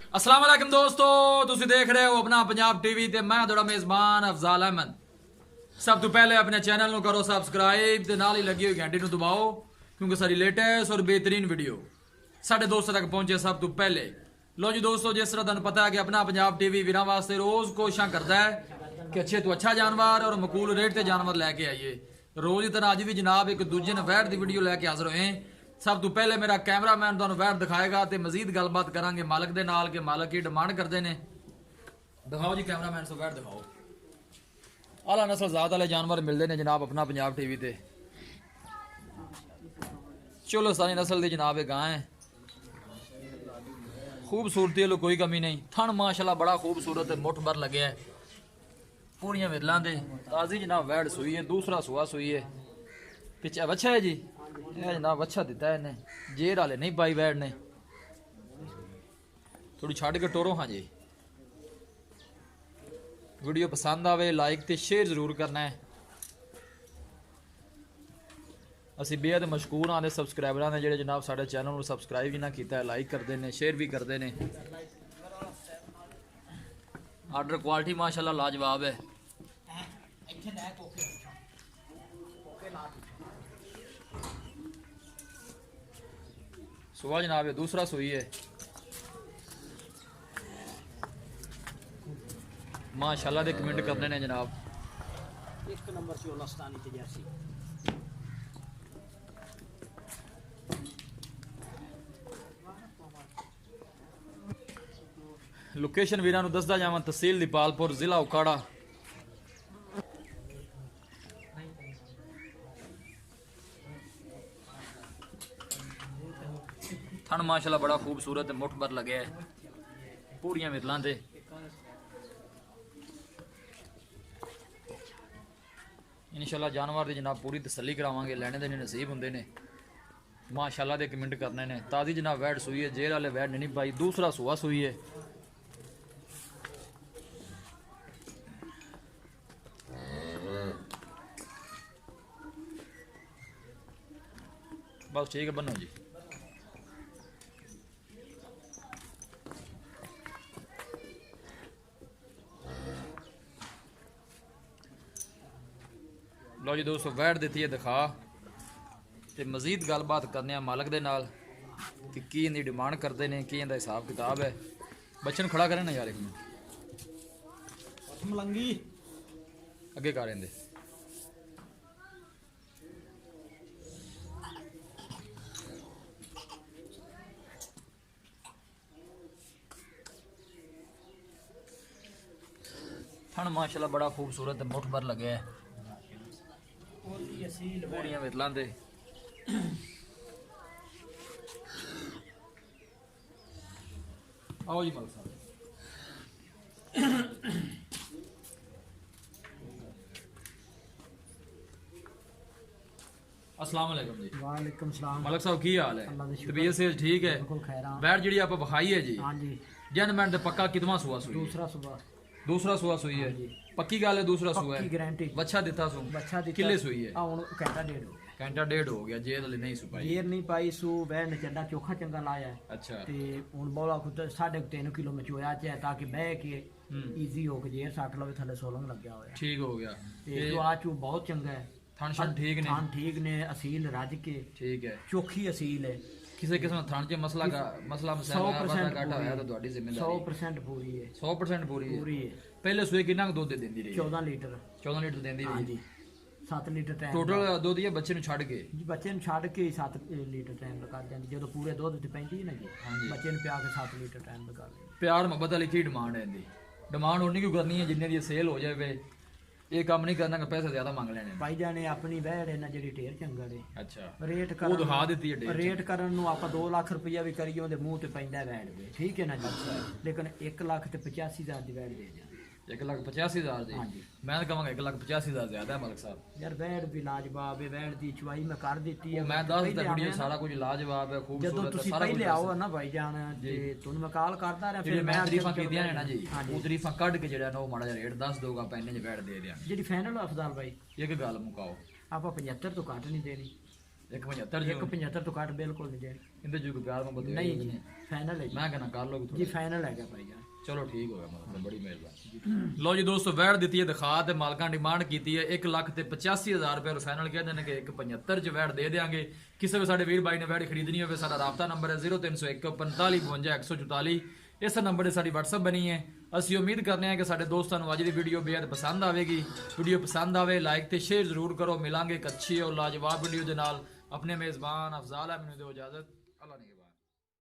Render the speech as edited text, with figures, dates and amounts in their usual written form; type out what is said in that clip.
अस्सलाम वालेकुम दोस्तों, तुसी देख रहे हो अपना पंजाब टीवी ते मैं थोड़ा मेजबान अफजाल अहमद। सब तो पहले अपने चैनल को करो सब्सक्राइब ते नाल ही लगी हुई घंटी को दबाओ क्योंकि सारी लेटेस्ट और बेहतरीन वीडियो साढ़े दोस्तों तक पहुंचे सब तो पहले। लो जी दोस्तों, जिस तरह तुहानू पता है कि अपना पंजाब टीवी वीरां वास्ते रोज कोशिशां करता है कि अच्छे तो अच्छा जानवर और मकूल रेट ते जानवर लैके आइए। रोज की तरह अज भी जनाब एक दूजे ने वैट की वीडियो लैके हाजिर होए। सब तो पहले मेरा कैमरामैन तुहानू वैट दिखाएगा ते मजीद गलबात करांगे मालक दे नाल कि मालक की डिमांड करते ने। दिखाओ जी कैमरामैन सो वैट दिखाओ। आला नस्ल जात वाले जानवर मिलते हैं जनाब अपना पंजाब टीवी ते। चोलोस्तानी नस्ल की जनाब गां है, खूबसूरती वालों कोई कमी नहीं। थन माशाल्लाह बड़ा खूबसूरत है, मुठ भर लगे है, पूरियां मिरलां दे ताजी जनाब वैड सुई है, दूसरा सुआ सुई है। पिछे बच्चा है जी, यह जनाब बच्चा दिता है इन्हें, जेर हाले नहीं पाई वैड ने। थोड़ी छड़ के टोरो हाँ जी। वीडियो पसंद आवे लाइक ते शेयर जरूर करना है। असी बेहद मशकूर हाँ सबसक्राइबर ने जेडे जनाब साडे चैनल को सबसक्राइब भी ना किया है, लाइक करते हैं, शेयर भी करते हैं। आर्डर क्वालिटी माशाल्लाह लाजवाब है। सुबह जनाब ये दूसरा सुई है, माशाल्लाह दे कमेंट करने ने जनाब। एक नंबर चोलोस्तानी ते जर्सी लोकेशन वीरां नूं दसदा जावां, तहसील दीपालपुर, जिला उकाड़ा। थन माशाल्लाह बड़ा खूबसूरत है, मुठ भर लगे है, पूरियां मिरलां ते। इंशाल्लाह जानवर की जनाब पूरी तसल्ली करावांगे, लैने देने नसीब हुंदे ने। माशाल्लाह दे कमेंट करने ने। ताज़ी जनाब वैड सुई है, जेल वाले वैड नहीं पाई, दूसरा सुआ सुई है। बस ठीक है, बनो जी। लो जी दोस्तों, वैट दी है दिखा ते मजीद गलबात करने मालक दे नाल कि की इनकी डिमांड करते हैं, की इनका हिसाब किताब है। बच्चे खड़ा करें ना यार एक मिनट, मलंगी अगे कर इनदे। थन माशाल्लाह बड़ा खूबसूरत है, मुठ भर लगे है, पूरियां मिरलां दे। आओ जी मलक साहब। अस्सलाम वालेकुम जी। वालेकुम सलाम। मलक साहब की हाल है? अल्लाह दा शुक्र। तबीयत से ठीक है? बिल्कुल खैर हाँ। बैठ जी आप बखाई है जी, हाँ जी, जन्म दे पक्का कितवा सुआ सुई है? दूसरा सुबह दूसरा सुआ सुई है, पक्की गल है, दूसरा सुआ पक्की है। गारंटी। बच्चा दिता सु बच्चा दी किले सुई है? हुन घंटा डेढ़ हो गया, घंटा डेढ़ हो गया, जेल वाले नहीं सुपाई। जेर नहीं पाई सू बहन चड्डा चोखा चंगा लाया है अच्छा ते हुन बौला खुद 3.5 किलो में चोया च ताकि बह के इजी हो के जेर सट लवे, थले सोलंग लग्या होया ठीक हो गया। ते जो चू बहुत चंगा है, थन शन ठीक ने? थान ठीक ने, असील रज के ठीक है। चोखी असील है। किसी किस्म थन च मसला का मसला मसला 100% घाटा होया तो ਤੁਹਾਡੀ ਜ਼ਿੰਮੇਵਾਰੀ। 100% पूरी है, 100% पूरी है। पूरी है। पहले सुई कितना दुੱਧ देंदी रही? 14 लीटर 14 लीटर देंदी हाँ रही। जी, 7 ਲੀਟਰ ਟਾਈਮ ਟੋਟਲ ਦੁੱਧ ਇਹ ਬੱਚੇ ਨੂੰ ਛੱਡ ਕੇ? ਜੀ ਬੱਚੇ ਨੂੰ ਛੱਡ ਕੇ 7 ਲੀਟਰ ਟਾਈਮ ਲਗਾ ਜਾਂਦੀ, ਜਦੋਂ ਪੂਰੇ ਦੁੱਧ ਤੇ ਪੈਂਦੀ ਨਾ ਜੀ ਹਾਂਜੀ। ਬੱਚੇ ਨੂੰ ਪਿਆ ਕੇ 7 ਲੀਟਰ ਟਾਈਮ ਲਗਾ ਲੈਂਦੀ। ਪਿਆਰ ਮੁਹੱਬਤ ਵਾਲੀ ਕੀ ਡਿਮਾਂਡ ਹੈ ਇਹਦੀ? ਡਿਮਾਂਡ ਉਨੀ ਕਿਉਂ ਕਰਨੀ ਹੈ ਜਿੰਨੇ ਦੀ ਸੇਲ ਹੋ ਜਾਵੇ। ਇਹ ਕੰਮ ਨਹੀਂ ਕਰਨਾ ਕਿ ਪੈਸੇ ਜ਼ਿਆਦਾ ਮੰਗ ਲੈਣੇ ਨੇ। ਭਾਈ ਜਾਨੇ ਆਪਣੀ ਵਹਿੜ ਇਹਨਾਂ ਜਿਹੜੀ ਢੇਰ ਚੰਗਾ ਦੇ ਅੱਛਾ, ਰੇਟ ਉਹ ਦਿਖਾ ਦਿੱਤੀ ਹੈ ਢੇਰ ਰੇਟ ਕਰਨ ਨੂੰ ਆਪਾਂ 2 ਲੱਖ ਰੁਪਈਆ ਵੀ ਕਰੀਏ ਉਹਦੇ ਮੂੰਹ ਤੇ ਪੈਂਦਾ ਵਹਿੜ ਦੇ, ਠੀਕ ਹੈ ਨਾ ਜੀ। ਲੇਕਿਨ 1 ਲੱਖ ਤੇ 85,000 ਦੀ ਵਹਿੜ ਦੇ ਜਾਂਦੇ। 1,85,000 ਦੀ? ਹਾਂਜੀ। ਮੈਂ ਤਾਂ ਕਹਾਂਗਾ 1,85,000 ਜ਼ਿਆਦਾ ਹੈ ਮਲਕ ਸਾਹਿਬ। ਯਾਰ ਵਹਿੜ ਵੀ ਲਾਜਵਾਬ ਹੈ, ਵਹਿੜ ਦੀ ਚੁਆਈ ਮੈਂ ਕਰ ਦਿੱਤੀ ਹੈ। ਮੈਂ ਦੱਸ ਦਿੱਤਾ ਵੀਡੀਓ ਸਾਰਾ ਕੁਝ ਲਾਜਵਾਬ ਹੈ, ਜਦੋਂ ਖੂਬਸੂਰਤ ਤੁਸੀਂ ਸਾਰਾ ਕੁਝ। ਪਹਿਲੇ ਆਓ ਨਾ ਭਾਈ ਜਾਨ ਤੇ ਤੁਹਾਨੂੰ ਮੈਂ ਕਾਲ ਕਰਦਾ ਰਿਹਾ, ਫਿਰ ਮੈਂ ਤਾਰੀਫਾਂ ਕੀਤੀਆਂ ਨੇ ਨਾ ਜੀ, ਹਾਂਜੀ। ਉਹ ਤਾਰੀਫਾਂ ਕੱਢ ਕੇ ਜਿਹੜਾ ਨਾ ਉਹ ਮਾੜਾ ਜਿਹਾ ਰੇਟ ਦੱਸ ਦੋਗਾ, ਆਪਾਂ ਇੰਨੇ ਚ ਬੈਠ ਦੇ ਦਿਆਂ। ਜਿਹੜੀ ਫਾਈਨਲ ਅਫਜ਼ਾਲ ਭਾਈ ਇੱਕ ਗੱਲ ਮੁਕਾਓ। ਆਪਾਂ 75 ਤੋਂ ਘੱਟ ਨਹੀਂ ਦੇਣੀ। 175 ਇੱਕ 75 ਤੋਂ ਘੱਟ ਬਿਲਕੁਲ ਨਹੀਂ ਦੇਣੀ। ਇਹਦੇ ਜੋ ਕੋਈ ਪਿਆਰ ਮੁਹੱਬਤ ਨਹੀਂ ਜੀ ਫਾਈਨਲ ਹੈ ਜੀ। ਮੈਂ ਕਹਿੰਦਾ ਕਰ ਲਓ ਜੀ ਫਾਈਨਲ ਹੈਗਾ ਭਾਈ ਜਾਨ। ਚਲੋ ਠੀਕ ਹੋ ਗਿਆ ਮਤਲਬ ਬੜੀ ਮਿਹਰਬਾਨੀ। ਲਓ ਜੀ ਦੋਸਤੋ ਵੈੜ ਦਿੱਤੀ ਹੈ ਦਿਖਾ ਤੇ ਮਾਲਕਾਂ ਡਿਮਾਂਡ ਕੀਤੀ ਹੈ 1,85,000 ਰੁਪਏ ਫਾਈਨਲ ਕਹਿੰਦੇ ਨੇ ਕਿ 175 ਚ ਵੈੜ ਦੇ ਦੇਾਂਗੇ। ਕਿਸੇ ਵੀ ਸਾਡੇ ਵੀਰ ਬਾਈ ਨੇ ਵੈੜ ਖਰੀਦਣੀ ਹੋਵੇ ਸਾਡਾ ਰਾਬਤਾ ਨੰਬਰ ਹੈ 0301 45 52 144। ਇਸ ਨੰਬਰ ਤੇ ਸਾਡੀ WhatsApp ਬਣੀ ਹੈ। ਅਸੀਂ ਉਮੀਦ ਕਰਨੇ ਹਾਂ ਕਿ ਸਾਡੇ ਦੋਸਤਾਂ ਨੂੰ ਅੱਜ ਦੀ ਵੀਡੀਓ ਬੇहद ਪਸੰਦ ਆਵੇਗੀ। ਵੀਡੀਓ ਪਸੰਦ ਆਵੇ ਲਾਈਕ ਤੇ ਸ਼ੇਅਰ ਜ਼ਰੂਰ ਕਰੋ। ਮਿਲਾਂਗੇ ਇੱਕ ਅੱਛੀ ਔਰ ਲਾਜਵਾਬ ਵੀਡੀਓ ਦੇ ਨਾਲ। ਆਪਣੇ ਮੇਜ਼ਬਾਨ ਅਫਜ਼ਾਲ ਅਹਿਮਦ ਨੂੰ ਦਿਓ ਇਜਾਜ਼ਤ।